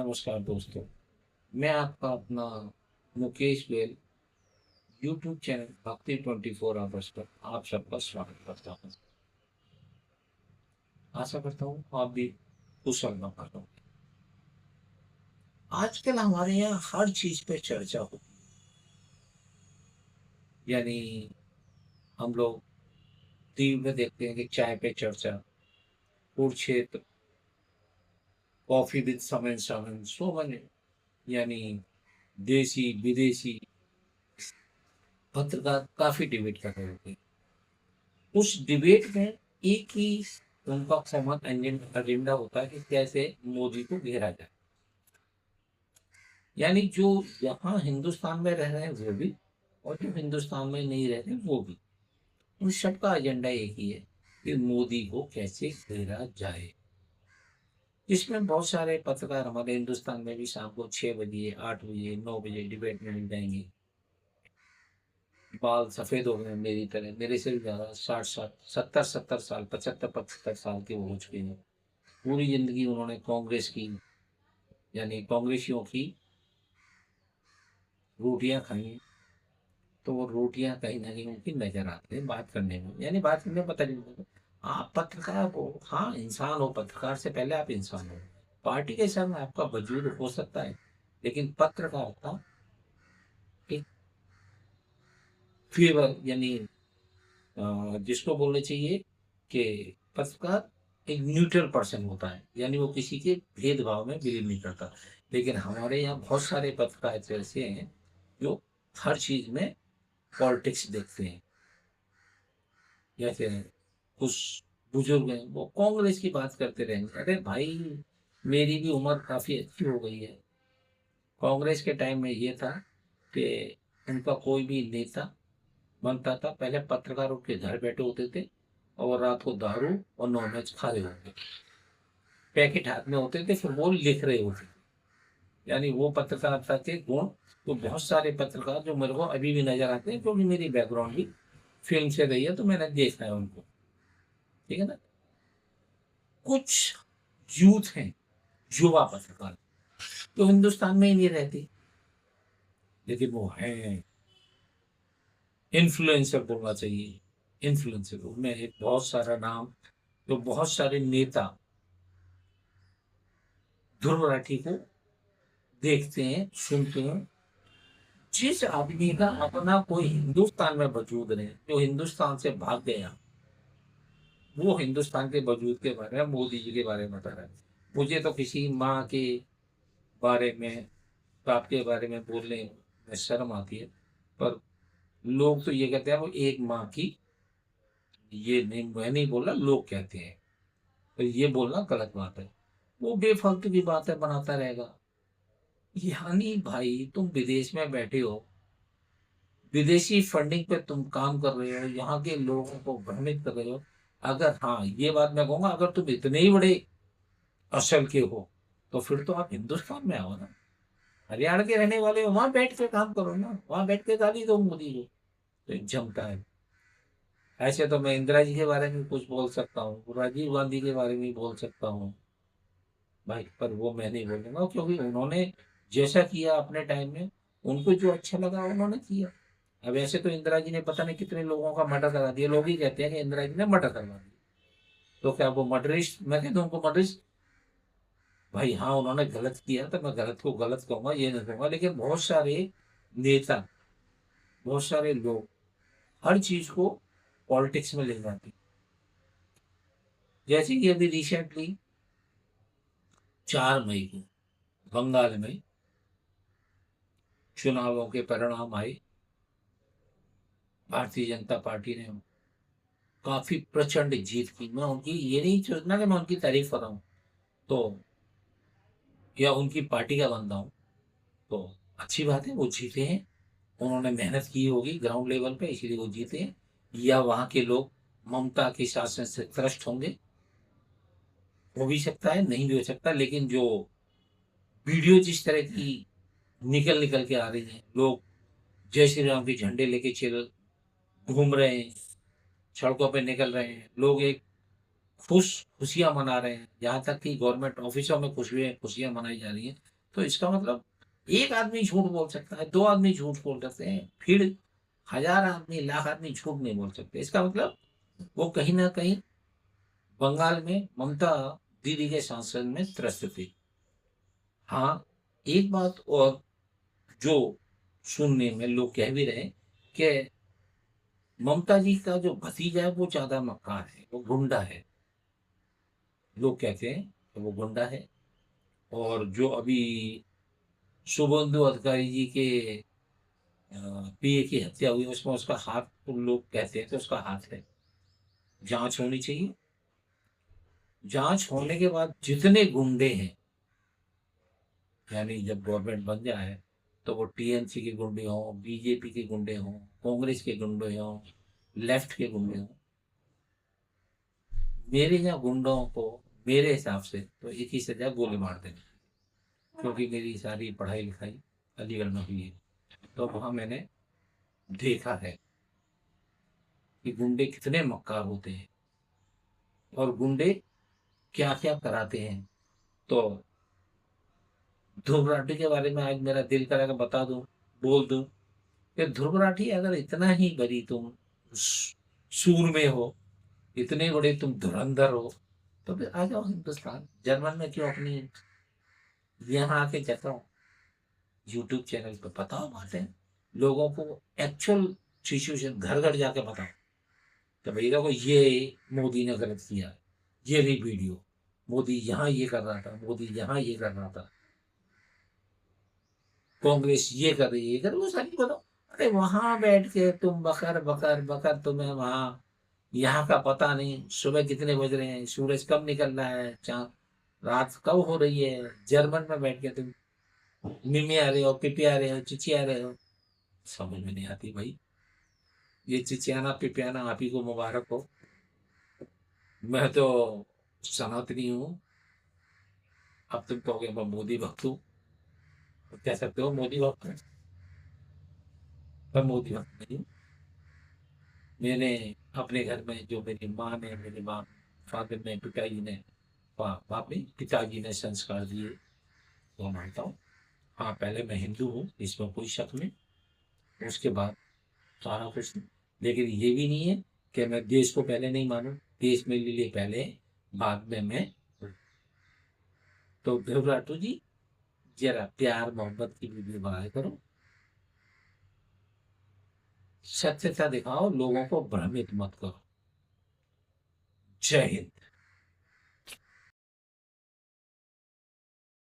नमस्कार दोस्तों। मैं आपका अपना मुकेश बेल यूट्यूब चैनल भक्ति 24 आवर्स पर आप सबका स्वागत करता हूँ। आशा करता हूँ आप भी कुशल मंगल हो। आजकल हमारे यहाँ हर चीज पे चर्चा हो, यानी हम लोग टीवी में देखते हैं कि चाय पे चर्चा, कुरुक्षेत्र, कॉफी विद समन समन सो मने, यानी देसी विदेशी पत्रकार काफी डिबेट कर रहे होते हैं। उस डिबेट में एक ही उनका कॉमन एजेंडा होता है कि कैसे मोदी को घेरा जाए। यानी जो यहाँ हिंदुस्तान में रह रहे हैं वो भी, और जो हिंदुस्तान में नहीं रह रहे वो भी, उन सबका एजेंडा एक ही है कि मोदी को कैसे घेरा जाए। इसमें बहुत सारे पत्रकार हमारे हिंदुस्तान में भी शाम को 6 बजे, 8 बजे, 9 बजे डिबेट में मिल जाएंगे। बाल सफेद हो गए मेरी तरह, मेरे से भी ज्यादा 60 साल, 70 70 साल, 75 75 साल के वो हो चुके हैं। पूरी जिंदगी उन्होंने कांग्रेस की, यानी कांग्रेसियों की रोटियां खाई हैं। तो वो रोटियां कहीं ना कहीं उनकी नजर आती है बात करने में, यानी बात करने में पता नहीं लगता। आप पत्रकार हो, हाँ इंसान हो, पत्रकार से पहले आप इंसान हो। पार्टी के सामने आपका वजूद हो सकता है, लेकिन पत्रकार का एक फेवर, यानी जिसको बोलना चाहिए कि पत्रकार एक न्यूट्रल पर्सन होता है, यानी वो किसी के भेदभाव में बिलीव नहीं करता। लेकिन हमारे यहाँ बहुत सारे पत्रकार ऐसे हैं जो हर चीज में पॉलिटिक्स देखते हैं। जैसे कुछ बुजुर्ग हैं वो कांग्रेस की बात करते रहेंगे। अरे भाई, मेरी भी उम्र काफी अच्छी हो गई है। कांग्रेस के टाइम में ये था कि उनका कोई भी नेता बनता था, पहले पत्रकारों के घर बैठे होते थे और रात को दारू और नॉनवेज खा रहे होते, पैकेट हाथ में होते थे, फिर वो लिख रहे होते। यानी वो पत्रकारिता के गुण तो बहुत सारे पत्रकार जो मेरे को अभी भी नजर आते हैं, क्योंकि मेरी बैकग्राउंड भी फिल्म से रही है तो मैंने देखा है उनको। ठीक है ना। कुछ यूथ हैं, युवा पत्रकार, तो हिंदुस्तान में ही नहीं रहती, लेकिन वो हैं इन्फ्लुएंसर बोलना चाहिए। इन्फ्लुएंसर में एक बहुत सारा नाम, तो बहुत सारे नेता ध्रुव राठी को देखते हैं, सुनते हैं। जिस आदमी का अपना कोई हिंदुस्तान में वजूद नहीं, जो हिंदुस्तान से भाग गया, वो हिंदुस्तान के वजूद के बारे में, मोदी जी के बारे में बता रहा है। मुझे तो किसी माँ के बारे में, बाप के बारे में बोलने में शर्म आती है, पर लोग तो ये कहते हैं वो एक माँ की, ये नहीं मैं नहीं बोल रहा, लोग कहते हैं, तो ये बोलना गलत बात है। वो बेफालतू की बातें बनाता रहेगा। यानी भाई तुम विदेश में बैठे हो, विदेशी फंडिंग पे तुम काम कर रहे हो, यहाँ के लोगों को भ्रमित कर रहे हो। अगर, हाँ ये बात मैं कहूंगा, अगर तुम इतने ही बड़े असल के हो तो फिर तो आप हिंदुस्तान में आओ ना। हरियाणा के रहने वाले हो, वहां बैठ के काम करो ना, वहां बैठ के गाली दो मोदी को, तो जमता है। ऐसे तो मैं इंदिरा जी के बारे में कुछ बोल सकता हूँ, राजीव गांधी के बारे में बोल सकता हूँ भाई, पर वो मैं नहीं बोलूंगा, क्योंकि उन्होंने जैसा किया अपने टाइम में, उनको जो अच्छा लगा उन्होंने किया। अब ऐसे तो इंदिरा जी ने पता नहीं कितने लोगों का मर्डर करा दिया, लोग ही कहते हैं कि इंदिरा जी ने मर्डर करवा दिया। तो क्या वो मर्डरिस्ट, मैं कहता हूँ उनको मर्डरिस्ट। भाई हाँ उन्होंने गलत किया तो मैं गलत को गलत कहूंगा, ये नहीं कहूंगा, लेकिन बहुत सारे नेता, बहुत सारे लोग हर चीज को पॉलिटिक्स में ले जाते हैं। जैसे कि अभी रिसेंटली 4 मई को बंगाल में चुनावों के परिणाम आए। भारतीय जनता पार्टी ने काफी प्रचंड जीत की। मैं उनकी ये नहीं सोचना कि मैं उनकी तारीफ कर रहा हूँ तो, या उनकी पार्टी का बंदा हूँ, तो अच्छी बात है वो जीते हैं। उन्होंने मेहनत की होगी ग्राउंड लेवल पे, इसीलिए वो जीते हैं। या वहां के लोग ममता के शासन से त्रस्त होंगे, हो भी सकता है, नहीं भी हो सकता। लेकिन जो वीडियो जिस तरह की निकल निकल के आ रही है, लोग जय श्री राम के झंडे लेके चल घूम रहे हैं, सड़कों पे निकल रहे हैं, लोग एक खुशियां मना रहे हैं, यहाँ तक कि गवर्नमेंट ऑफिसों में खुशियां मनाई जा रही हैं। तो इसका मतलब एक आदमी झूठ बोल सकता है, दो आदमी झूठ बोल सकते हैं, फिर हजार आदमी, लाख आदमी झूठ नहीं बोल सकते। इसका मतलब वो कहीं ना कहीं बंगाल में ममता दीदी के शासन में त्रस्त थी। हाँ, एक बात और जो सुनने में लोग कह भी रहे हैं कि ममता जी का जो भतीजा है वो ज्यादा मक्कार है, वो गुंडा है। लोग कहते हैं कि वो गुंडा है। और जो अभी शुभेंदु अधिकारी जी के पीए की हत्या हुई उसमें उसका हाथ, उन लोग कहते हैं कि उसका हाथ है। जांच होनी चाहिए। जांच होने के बाद जितने गुंडे हैं, यानी जब गवर्नमेंट बन जाए तो वो टीएमसी के गुंडे हों, बीजेपी के गुंडे हों, कांग्रेस के गुंडे हों, लेफ्ट के गुंडे हों, मेरे यहाँ गुंडों को मेरे हिसाब से तो एक ही सजा, गोली मार देनी। क्योंकि मेरी सारी पढ़ाई लिखाई अलीगढ़ में हुई है, तो वहाँ मैंने देखा है कि गुंडे कितने मक्कार होते हैं और गुंडे क्या क्या कराते हैं। तो ध्रुव राठी के बारे में आज मेरा दिल करेगा बता दूं, बोल दूं कि ध्रुव राठी अगर इतना ही बड़ी तुम सूर में हो, इतने बड़े तुम धुरंधर हो, तो फिर आ जाओ हिंदुस्तान। जर्मन में क्यों अपनी यहाँ आके कहता हूँ, यूट्यूब चैनल पर बताओ बातें, लोगों को एक्चुअल सिचुएशन घर घर जाके बताओ कि भाई देखो ये मोदी ने गलत किया, ये भी वीडियो, मोदी यहाँ ये कर रहा था, मोदी यहाँ ये कर रहा था, कांग्रेस ये कर रही है, ये कर, वो सारी बताओ। अरे वहां बैठ के तुम बकर बकर बकर, तुम्हें वहां यहाँ का पता नहीं, सुबह कितने बज रहे हैं, सूरज कब निकल रहा है, चांद रात कब हो रही है, जर्मन में बैठ के तुम मिमी आ रहे हो, पिपी आ रहे हो, चिची आ रहे हो। समझ में नहीं आती भाई। ये चिचियाना पिपियाना आप ही को मुबारक हो। मैं तो सनातनी हूँ। अब तुम कहोगे मैं मोदी भक्त हूँ, तो कह सकते हो मोदी भक्त हूँ। मैं मोदी भक्त नहीं हूँ। मैंने अपने घर में जो मेरी माँ ने, मेरी माँ फादर ने, पिताजी ने, पापी पिताजी ने संस्कार दिए, वो मानता हूँ। हाँ, पहले मैं हिंदू हूँ, इसमें कोई शक नहीं। उसके बाद सारा कुछ नहीं। लेकिन ये भी नहीं है कि मैं देश को पहले नहीं मानूं, देश मेरे लिए पहले है, बाद में मैं। तो ध्रुव राठौर जी, जरा प्यार मोहब्बत की वीडियो बनाया करो, सत्यता दिखाओ, लोगों को भ्रमित मत करो। जय हिंद।